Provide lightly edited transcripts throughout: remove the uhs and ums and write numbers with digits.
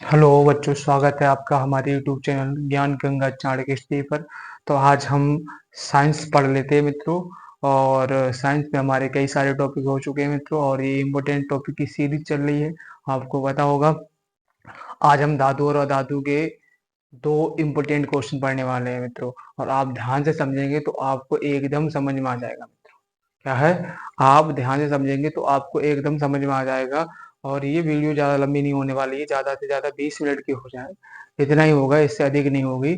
Hello बच्चों, स्वागत है आपका हमारे यूट्यूब चैनल ज्ञान गंगा चाणक्य स्टडी पर। तो आज हम साइंस पढ़ लेते हैं मित्रों। और साइंस में हमारे कई सारे टॉपिक हो चुके हैं मित्रों, और ये इम्पोर्टेंट टॉपिक की सीरीज चल रही है। आपको पता होगा, आज हम धातु और अधातु के दो इम्पोर्टेंट क्वेश्चन पढ़ने वाले हैं मित्रों। और आप ध्यान से समझेंगे तो आपको एकदम समझ में आ जाएगा। क्या है, आप ध्यान से समझेंगे तो आपको एकदम समझ में आ जाएगा। और ये वीडियो ज्यादा लंबी नहीं होने वाली है, ज्यादा से ज्यादा 20 मिनट की हो जाए, इतना ही होगा, इससे अधिक नहीं होगी।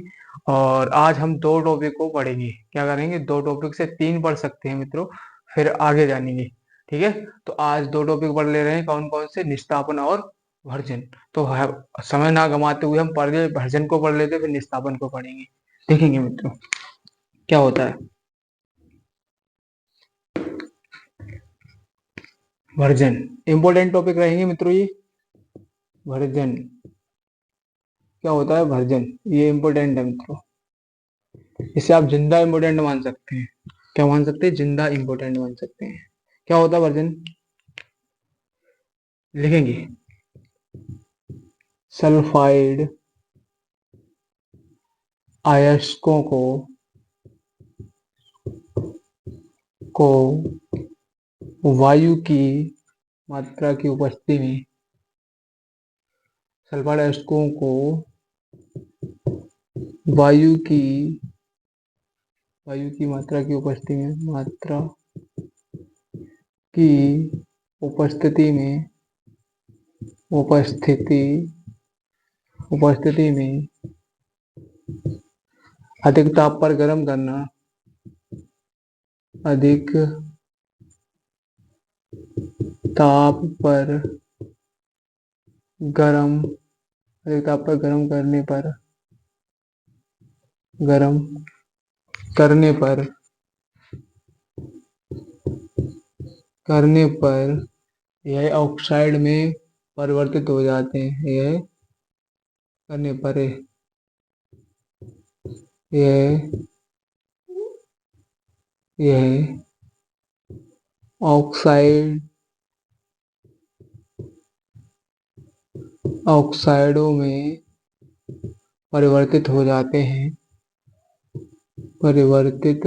और आज हम दो टॉपिक को पढ़ेंगे। क्या करेंगे, दो टॉपिक से तीन पढ़ सकते हैं मित्रों, फिर आगे जानेंगे। ठीक है, तो आज दो टॉपिक पढ़ ले रहे हैं। कौन कौन से? निस्तापन और भर्जन। तो समय ना गंवाते हुए हम पहले भर्जन को पढ़ लेते, फिर निस्तापन को पढ़ेंगे। देखेंगे मित्रों क्या होता है। वर्जन इंपॉर्टेंट टॉपिक रहेंगे मित्रों ये। वर्जन क्या होता है? वर्जन ये इंपॉर्टेंट है मित्रों। इसे आप जिंदा इंपॉर्टेंट मान सकते हैं। क्या मान सकते हैं? जिंदा इंपॉर्टेंट मान सकते हैं। क्या होता है वर्जन? लिखेंगे, सल्फाइड अयस्कों को वायु की मात्रा की उपस्थिति में, सल्फाइड अयस्कों को वायु की मात्रा की उपस्थिति में, की उपस्थिति में उपस्थिति उपस्थिति में अधिक ताप पर गर्म करना, अधिक ताप पर गर्म अधिक ताप पर गर्म करने पर यह ऑक्साइड में परिवर्तित हो जाते हैं। करने पर यह यह ऑक्साइड ऑक्साइडों में परिवर्तित हो जाते हैं परिवर्तित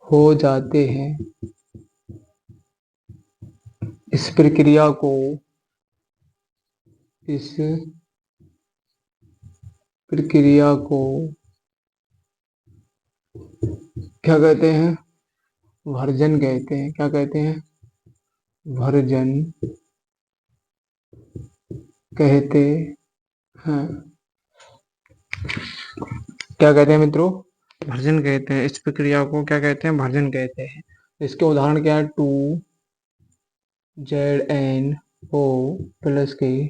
हो जाते हैं। इस प्रक्रिया को इस प्रक्रिया को क्या कहते हैं? भर्जन कहते हैं। क्या कहते हैं? भर्जन कहते हैं। क्या कहते हैं मित्रों? भर्जन कहते हैं। इस प्रक्रिया को क्या कहते हैं? भर्जन कहते हैं। इसके उदाहरण क्या है? 2ZnO प्लस के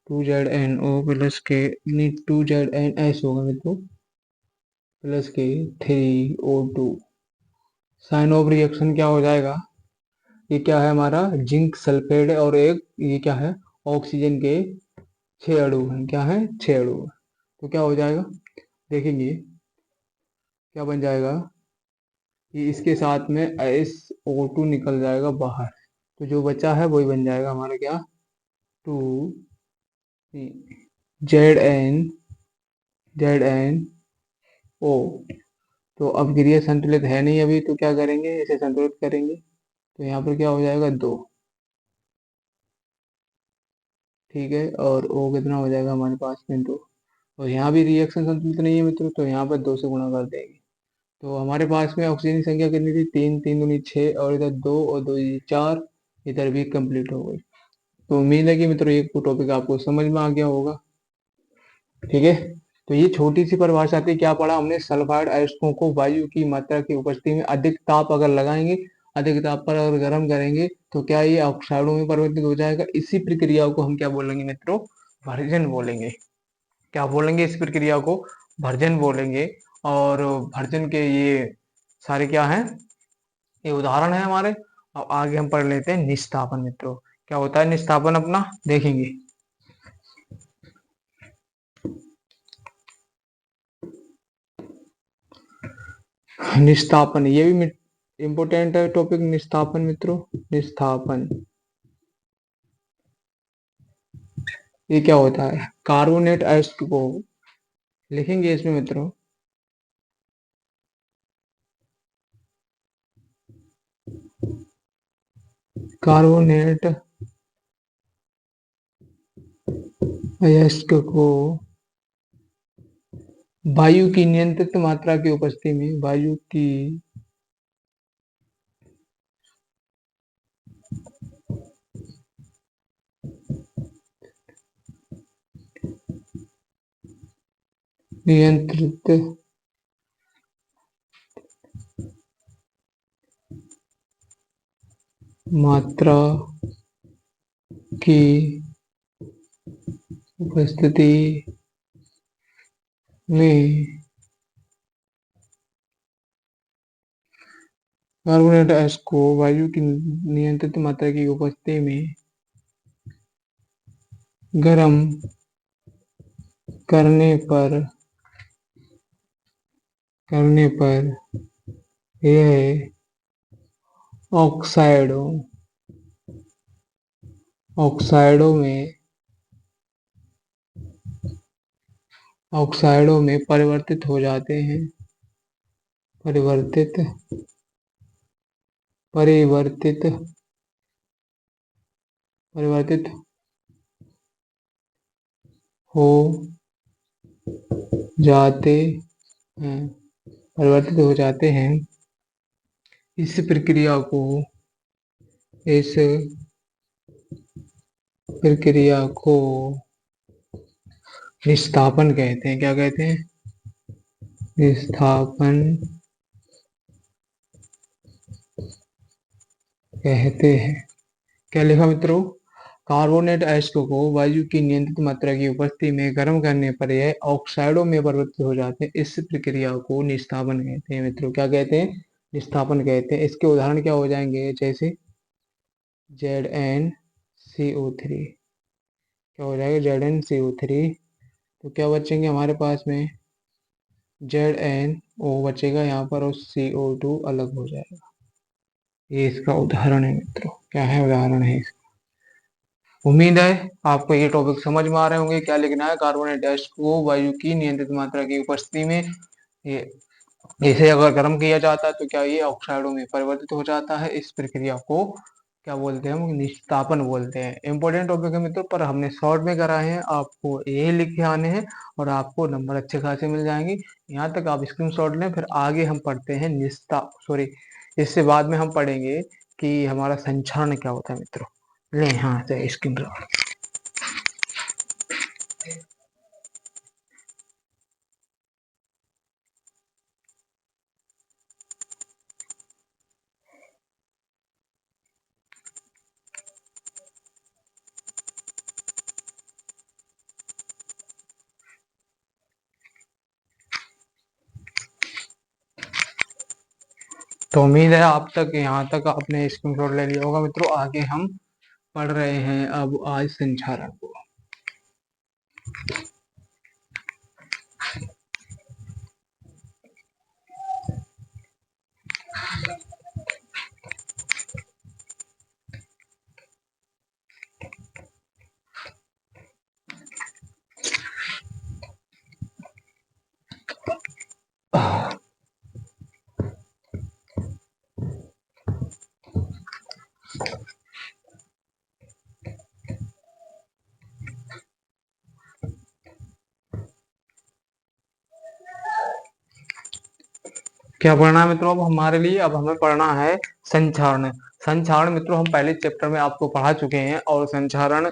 2ZnS होगा मित्रों, प्लस के 3O2। साइन ऑफ रिएक्शन क्या हो जाएगा? ये क्या है? हमारा जिंक सल्फेट है, और एक ये क्या है? ऑक्सीजन के 6 अणु हैं। क्या है? 6 अणु। तो क्या हो जाएगा, देखेंगे क्या बन जाएगा कि इसके साथ में SO2 निकल जाएगा बाहर। तो जो बचा है वही बन जाएगा हमारा क्या? 2ZnO। तो अब क्रिया संतुलित है नहीं अभी, तो क्या करेंगे? इसे संतुलित करेंगे। तो यहाँ पर क्या हो जाएगा? 2। ठीक है, और O कितना हो जाएगा हमारे पास में? 2। और यहाँ भी रिएक्शन संतुलित नहीं है मित्रों, तो यहाँ पर 2 से गुणा कर देंगे। तो हमारे पास में ऑक्सीजन की संख्या कितनी थी? 3 3 दूनी 6, और इधर 2 और 2 4। इधर भी कंप्लीट हो गई। तो उम्मीद है कि मित्रों ये टॉपिक आपको समझ में आ गया होगा। ठीक है, तो ये छोटी सी परिभाषा थी। क्या पढ़ा हमने? सल्फाइड अयस्कों को वायु की मात्रा की उपस्थिति में अधिक ताप अगर लगाएंगे, अधिक ताप पर अगर गर्म करेंगे, तो क्या ये ऑक्साइडों में परिवर्तित हो जाएगा। इसी प्रक्रिया को हम क्या बोलेंगे मित्रों? भर्जन बोलेंगे। क्या बोलेंगे? इस प्रक्रिया को भर्जन बोलेंगे। और भर्जन के ये सारे क्या हैं? ये उदाहरण है हमारे। अब आगे हम पढ़ लेते हैं निस्तापन मित्रों। क्या होता है निस्तापन अपना? देखेंगे। निस्तापन ये भी इम्पोर्टेंट है टॉपिक। निस्तापन मित्रों, निस्तापन ये क्या होता है? कार्बोनेट एसिड को लिखेंगे इसमें मित्रों, कार्बोनेट एसिड को वायु की नियंत्रित मात्रा की उपस्थिति में, वायु की नियंत्रित मात्रा की उपस्थिति में कार्बोनेट एसिड को वायु की नियंत्रित मात्रा की उपस्थिति में गर्म करने पर यह ऑक्साइडों ऑक्साइडों में ऑक्साइडों में परिवर्तित हो जाते हैं, परिवर्तित परिवर्तित परिवर्तित हो जाते हैं, परिवर्तित हो जाते हैं। इस प्रक्रिया को इस प्रक्रिया को निस्तापन कहते हैं। क्या कहते हैं? निस्तापन कहते हैं। क्या लिखा मित्रों? कार्बोनेट एसिड को वायु की नियंत्रित मात्रा की उपस्थिति में गर्म करने पर यह ऑक्साइडों में परिवर्तित हो जाते हैं। इस प्रक्रिया को निस्तापन कहते हैं मित्रों। क्या कहते हैं? निस्तापन कहते हैं। इसके उदाहरण क्या हो जाएंगे? जैसे ZnCO3, क्या हो जाएगा? ZnCO3, तो क्या बचेंगे हमारे पास में? ZnO बचेगा यहाँ पर और CO2 अलग हो जाएगा। ये इसका उदाहरण है मित्रों। क्या है? उदाहरण है। उम्मीद है आपको ये टॉपिक समझ में आ रहे होंगे। क्या लिखना है? कार्बोनेट एसिड को वायु की नियंत्रित मात्रा की उपस्थिति में ये इसे अगर गर्म किया जाता है तो क्या ये ऑक्साइडों में परिवर्तित हो जाता है। इस प्रक्रिया को क्या बोलते हैं? हम निस्तापन बोलते हैं। इंपॉर्टेंट टॉपिक है मित्रों, पर हमने शॉर्ट में कराए हैं। आपको यही लिख के आने हैं और आपको नंबर अच्छे खासे मिल जाएंगे। यहाँ तक आप स्क्रीनशॉट लें, फिर आगे हम पढ़ते हैं इससे बाद में हम पढ़ेंगे कि हमारा संक्षारण क्या होता है मित्रों। ले हाँ से स्क्रीन। तो उम्मीद है आप तक यहाँ तक आपने स्क्रीनशॉट ले लिया होगा मित्रों। आगे हम पढ़ रहे हैं अब आज संक्षारण को। क्या पढ़ना है मित्रों? अब हमारे लिए अब हमें पढ़ना है संक्षारण। संक्षारण मित्रों हम पहले चैप्टर में आपको पढ़ा चुके हैं। और संक्षारण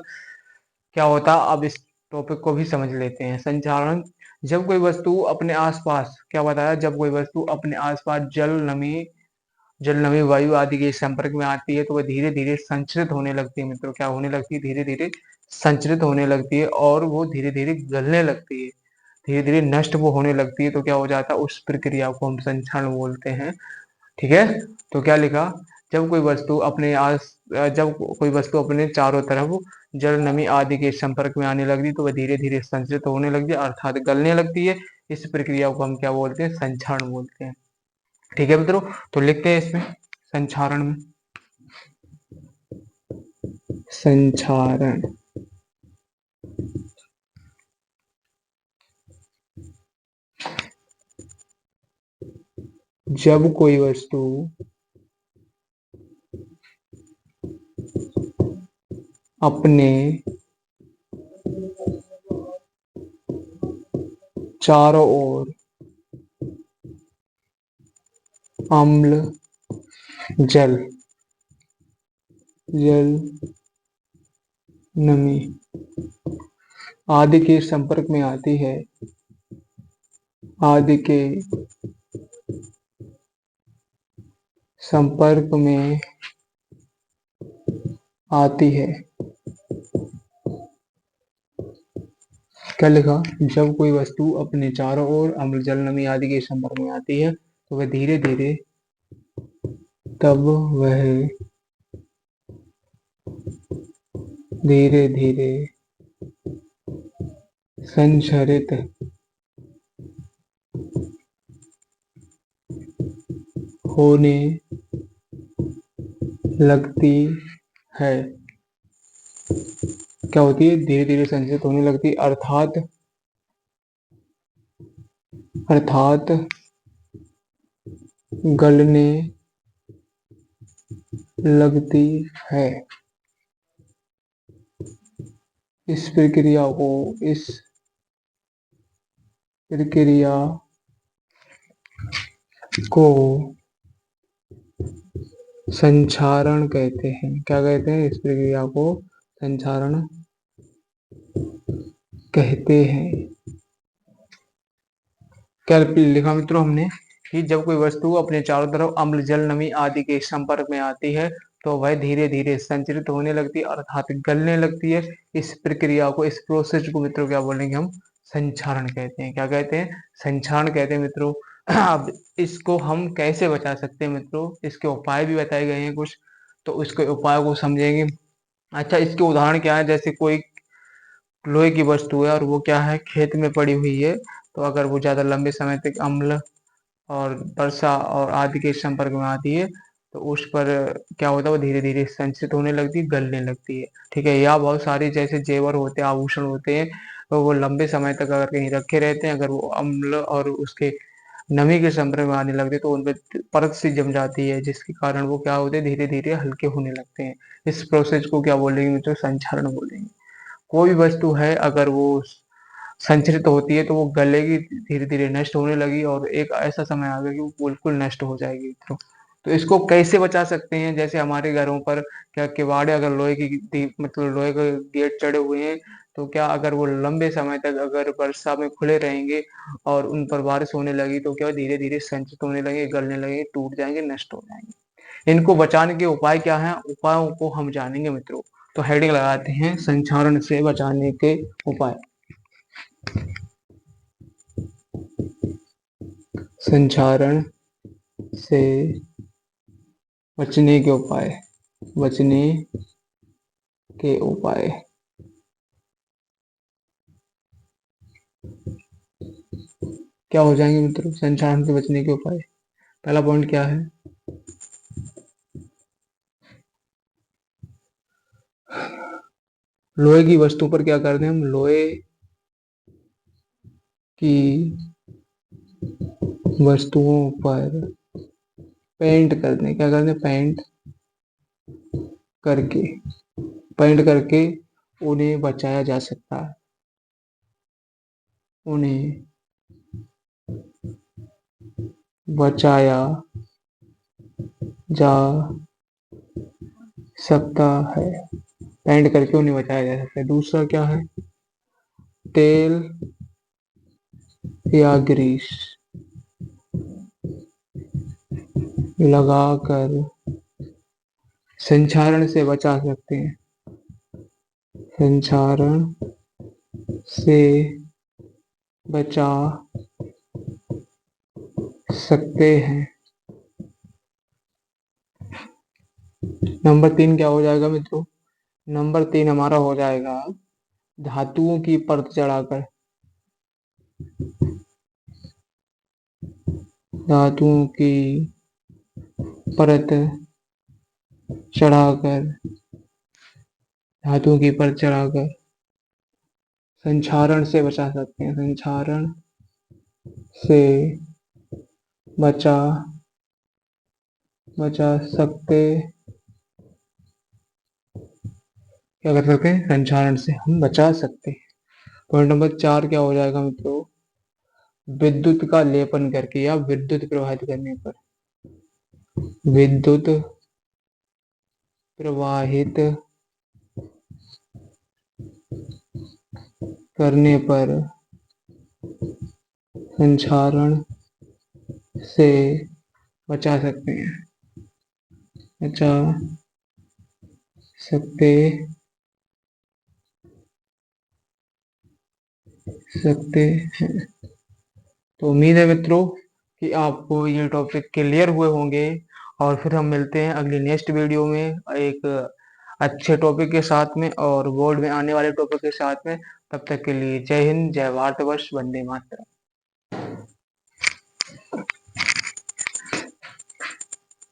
क्या होता है अब इस टॉपिक को भी समझ लेते हैं। संक्षारण, जब कोई वस्तु अपने आसपास, क्या बताया? जब कोई वस्तु अपने आसपास जल नमी वायु आदि के संपर्क में आती है तो वह धीरे धीरे संचरित होने लगती है मित्रों। क्या होने लगती है? धीरे धीरे संचरित होने लगती है और वो धीरे धीरे गलने लगती है, धीरे धीरे नष्ट वो होने लगती है। तो क्या हो जाता है? उस प्रक्रिया को हम संक्षारण बोलते हैं। ठीक है। तो क्या लिखा? जब कोई वस्तु अपने जब कोई वस्तु अपने चारों तरफ जल नमी आदि के संपर्क में आने लगती तो वह धीरे धीरे संचरित होने लगती है अर्थात गलने लगती है। इस प्रक्रिया को हम क्या बोलते हैं? संक्षारण बोलते हैं। ठीक है मित्रों, तो लिखते हैं इसमें संक्षारण में। संक्षारण जब कोई वस्तु अपने चारों ओर अम्ल, जल, जल, नमी आदि के संपर्क में आती है, आदि के संपर्क में आती है। क्या लिखा? जब कोई वस्तु अपने चारों ओर अम्ल, जल, नमी आदि के संपर्क में आती है तो वह धीरे धीरे तब वह धीरे धीरे संचरित होने लगती है। क्या होती है? धीरे धीरे संचरित होने लगती है, अर्थात अर्थात गलने लगती है। इस प्रक्रिया को इस प्रक्रिया को संक्षारण कहते हैं। क्या कहते हैं? इस प्रक्रिया को संक्षारण कहते हैं। क्या लिखा मित्रों हमने कि जब कोई वस्तु अपने चारों तरफ अम्ल, जल, नमी आदि के संपर्क में आती है तो वह धीरे धीरे संचरित होने लगती है, अर्थात गलने लगती है। इस प्रक्रिया को, इस प्रोसेस को मित्रों क्या बोलेंगे हम? संक्षारण कहते हैं। क्या कहते हैं? संक्षारण कहते हैं मित्रों। अब इसको हम कैसे बचा सकते हैं मित्रों? इसके उपाय भी बताए गए हैं कुछ, तो उसके उपाय को समझेंगे। अच्छा, इसके उदाहरण क्या है? जैसे कोई लोहे की वस्तु है और वो क्या है, खेत में पड़ी हुई है, तो अगर वो ज्यादा लंबे समय तक अम्ल और वर्षा और आदि के संपर्क में आती है तो उस पर क्या होता है, वो धीरे धीरे संचित होने लगती है, गलने लगती है। ठीक है। या बहुत सारे जैसे जेवर होते हैं, आभूषण होते हैं, तो वो लंबे समय तक अगर कहीं रखे रहते हैं, अगर वो अम्ल और उसके नमी के संपर्क में आने लगते हैं तो उनपे परत सी जम जाती है, जिसके कारण वो क्या होते हैं, धीरे धीरे हल्के होने लगते हैं। इस प्रोसेस को क्या बोलेंगे मित्रों? संक्षारण बोलेंगे। कोई वस्तु है अगर वो संचरित होती है तो वो गलेगी, धीरे धीरे नष्ट होने लगी और एक ऐसा समय आ गया कि वो बिल्कुल नष्ट हो जाएगी मित्रों। तो इसको कैसे बचा सकते हैं? जैसे हमारे घरों पर क्या किवाड़े अगर लोहे की मतलब लोहे के गेट चढ़े हुए हैं, तो क्या अगर वो लंबे समय तक अगर वर्षा में खुले रहेंगे और उन पर बारिश होने लगी तो क्या धीरे धीरे संचित होने लगे, गलने लगे, टूट जाएंगे, नष्ट हो जाएंगे। इनको बचाने के उपाय क्या हैं? उपायों को हम जानेंगे मित्रों। तो हेडिंग लगाते हैं, संक्षारण से बचाने के उपाय। संक्षारण से बचने के उपाय। बचने के उपाय। क्या हो जाएंगे मित्रों संक्षारण से बचने के उपाय? पहला पॉइंट क्या है? लोहे की वस्तु पर क्या करते हैं हम? लोहे की वस्तुओं पर पेंट करते हैं। क्या करते हैं? करके पेंट करके उन्हें बचाया जा सकता है। उन्हें बचाया जा सकता है। पेंट करके उन्हें बचाया जा सकता है। दूसरा क्या है? तेल या ग्रीस लगाकर संक्षारण से बचा सकते हैं। संक्षारण से बचा सकते हैं। नंबर 3 क्या हो जाएगा मित्रों? नंबर 3 हमारा हो जाएगा धातुओं की परत चढ़ाकर। धातुओं की परत चढ़ाकर धातुओं की परत चढ़ाकर संक्षारण से बचा सकते हैं। संक्षारण से बचा बचा सकते, क्या कर सकते हैं, संचारण से हम बचा सकते हैं। पॉइंट नंबर 4 क्या हो जाएगा मित्रों, विद्युत का लेपन करके या विद्युत प्रवाहित करने पर, विद्युत प्रवाहित करने पर संचारण से बचा सकते हैं, बचा सकते सकते हैं। तो उम्मीद है मित्रों कि आपको ये टॉपिक क्लियर हुए होंगे, और फिर हम मिलते हैं अगली नेक्स्ट वीडियो में एक अच्छे टॉपिक के साथ में और बोर्ड में आने वाले टॉपिक के साथ में। तब तक के लिए जय हिंद, जय भारतवर्ष, वंदे मातरम।